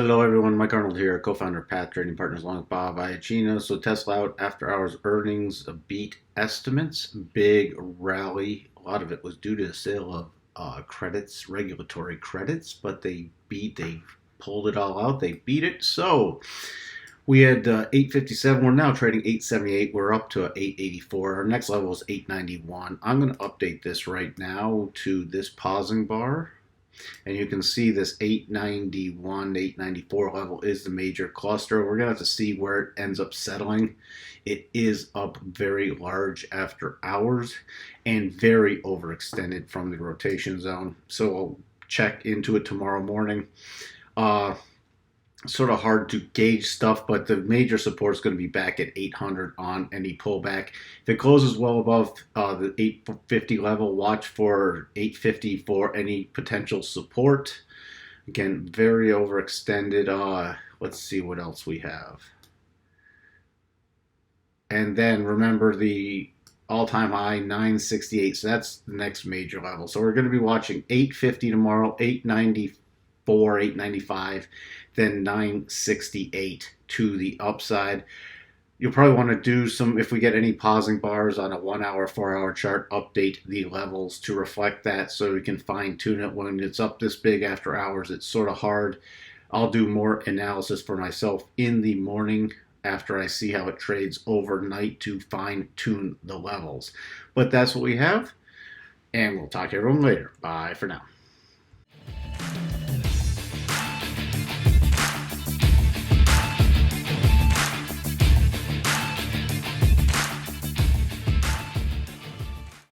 Hello everyone, Mike Arnold here, co-founder of Path Trading Partners along with Bob Iacchino. So Tesla out after hours earnings beat estimates, big rally. A lot of it was due to the sale of credits, regulatory credits, but they pulled it all out, they beat it. So we had 857, we're now trading 878, we're up to 884. Our next level is 891. I'm going to update this right now to this pausing bar. And you can see this 891, 894 level is the major cluster. We're going to have to see where it ends up settling. It is up very large after hours and very overextended from the rotation zone. So I'll check into it tomorrow morning. Sort of hard to gauge stuff, but the major support is going to be back at 800 on any pullback. If it closes well above the 850 level, watch for 850 for any potential support. Again, very overextended. Let's see what else we have. And then remember the all-time high 968, so that's the next major level. So we're going to be watching 850 tomorrow, 894, 895, then 968 to the upside. You'll probably want to do some, if we get any pausing bars on a 1 hour, 4 hour chart, update the levels to reflect that so we can fine tune it. When it's up this big after hours, it's sort of hard. I'll do more analysis for myself in the morning after I see how it trades overnight to fine tune the levels. But that's what we have, and we'll talk to everyone later. Bye for now.